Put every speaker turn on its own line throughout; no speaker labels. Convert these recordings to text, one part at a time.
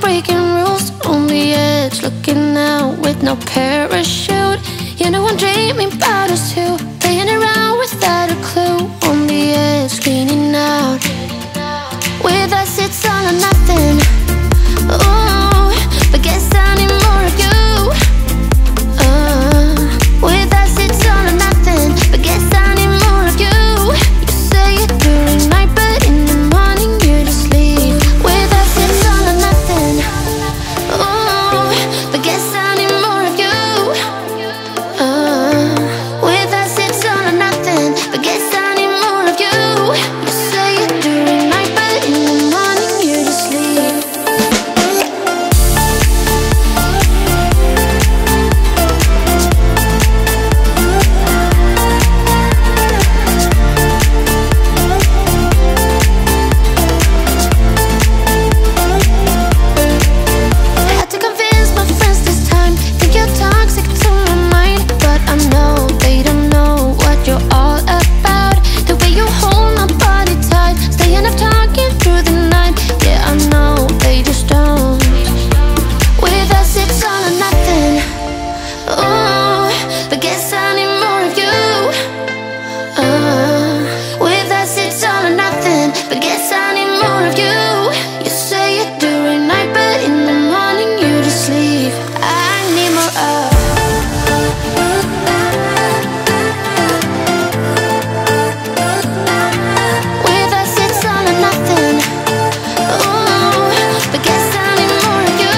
breaking rules on the edge, looking out with no parachute. You know I'm dreaming about us two, playing around without a clue. On the edge, cleaning out. With us it's all or nothing. Ooh, but guess I need more of you. With us it's all or nothing, but guess I need more of you. You say it during night, but in the morning you just leave. With us it's all or nothing. Ooh, but guess I need more of you. With us it's all or nothing, but guess I need more of you. You say it during night, but in the morning you just leave. Had to convince my friends this time. Think you're toxic to my mind, but I know they don't know what you're all about. The way you hold my body tight, staying up talking through the night. Yeah, I know they just don't. With us it's all or nothing. Ooh, but guess I need more of you. With us it's all or nothing, but guess I need more of you. You say it during night, but in the morning you just leave. I need more of. With us it's all or nothing. Ooh, but guess I need more of you.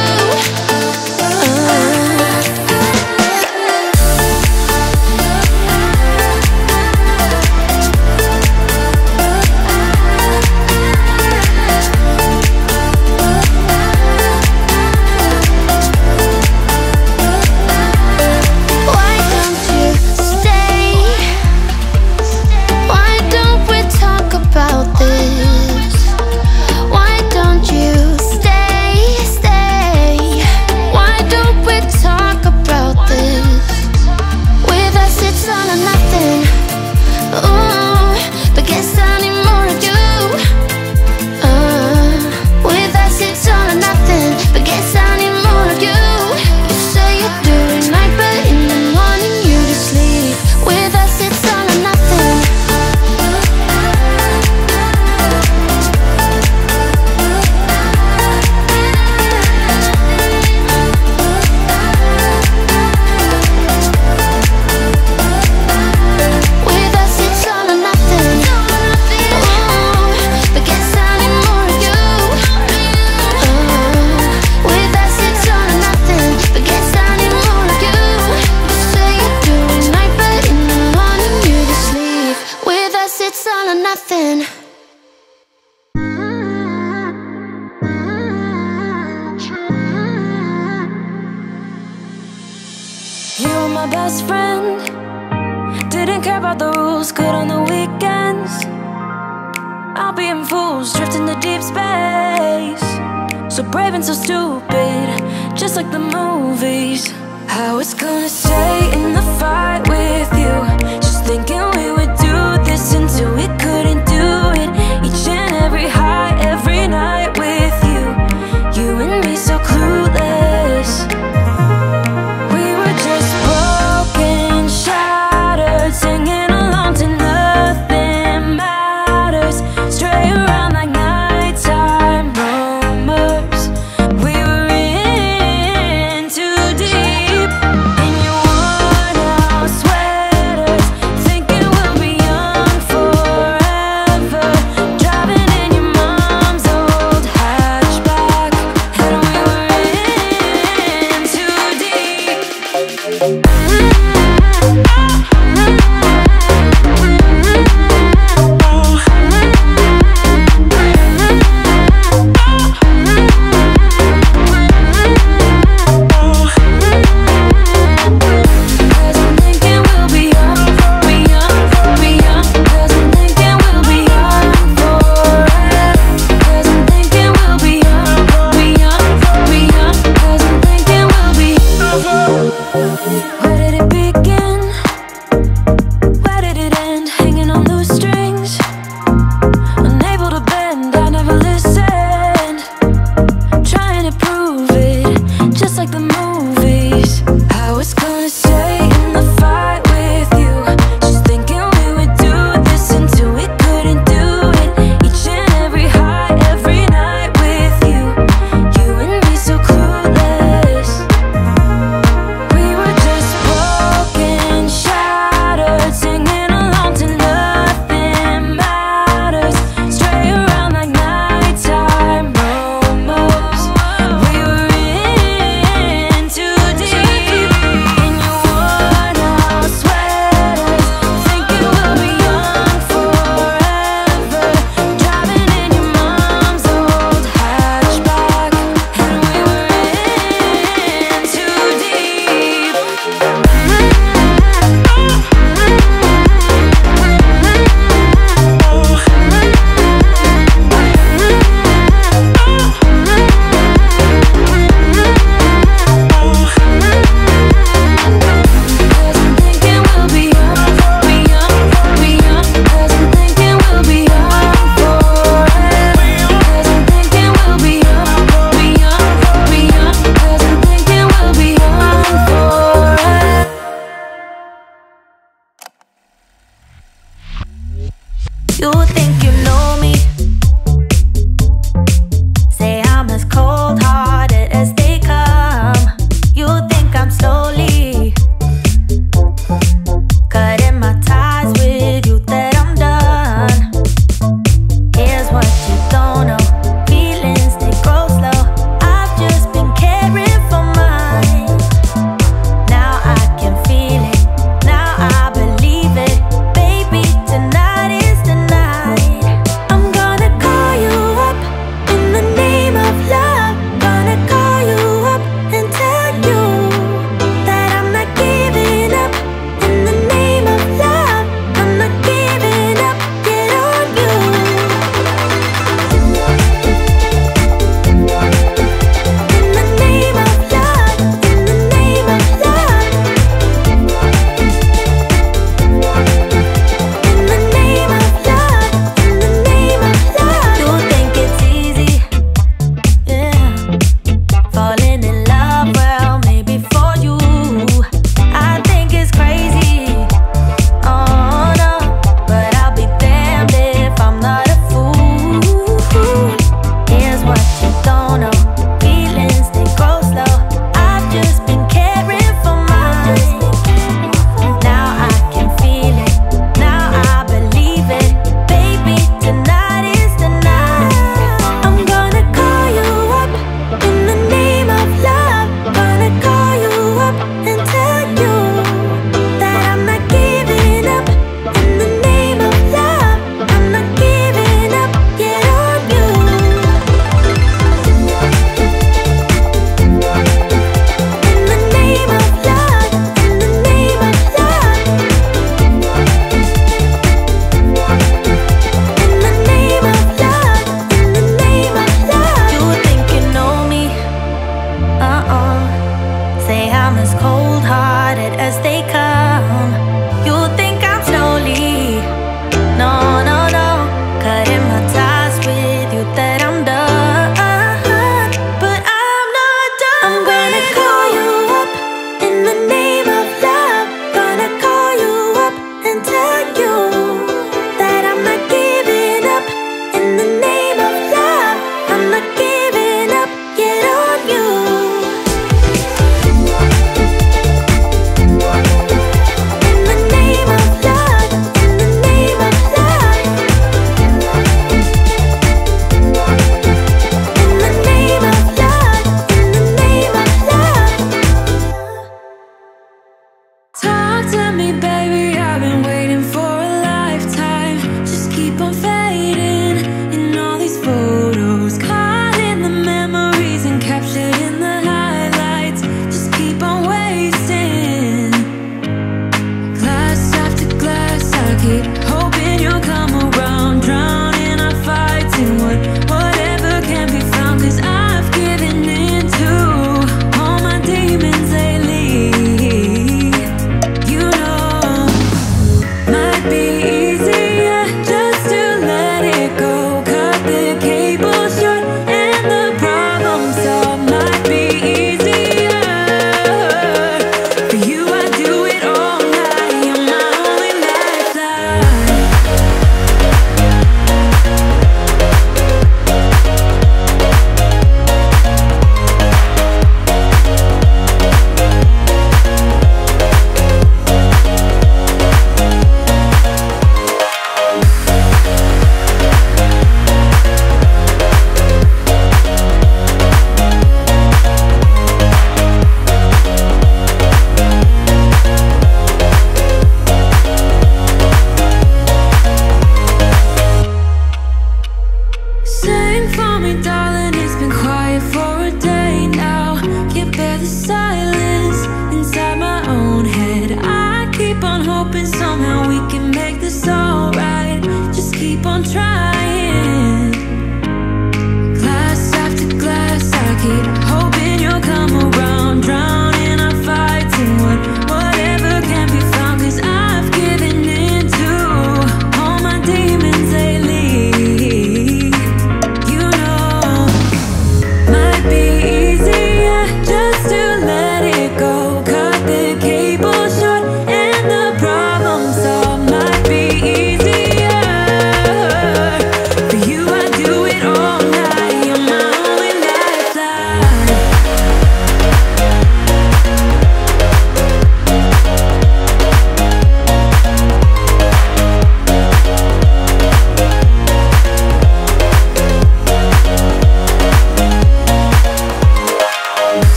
Why don't you stay? Why don't we talk about this? Why don't you stay? Why don't we talk about this? With us it's all or nothing. Ooh, but guess I need more of you. With us it's all or nothing, but guess I need more of you. You say it during night, but in the morning you just leave. With us it's all or nothing. With us it's all or nothing. Ooh, but guess I need more of you. With us it's all or nothing, but guess I need more of you. You say it during night, but in the morning you just leave. With us it's all or nothing.
You were my best friend, didn't care about the rules, good on the weekends. I'll be in fools, drifting to deep space. So brave and so stupid, just like the movies. I was gonna stay in the fight with you, just thinking we would do this until we couldn't do it. Each and every high, every night with you. You and me so clueless. We were just broken, shattered, singing along to nothing matters. Stray around like nighttime rumors. We were in too deep. In your worn-out sweaters, thinking we'll be young forever. Driving in your mom's old hatchback, and we were in too deep. Cause I'm thinking we'll be young, be young, be young. Cause I'm thinking we'll be young forever. Cause I'm thinking we'll be young, be young, be young. Cause I'm thinking we'll be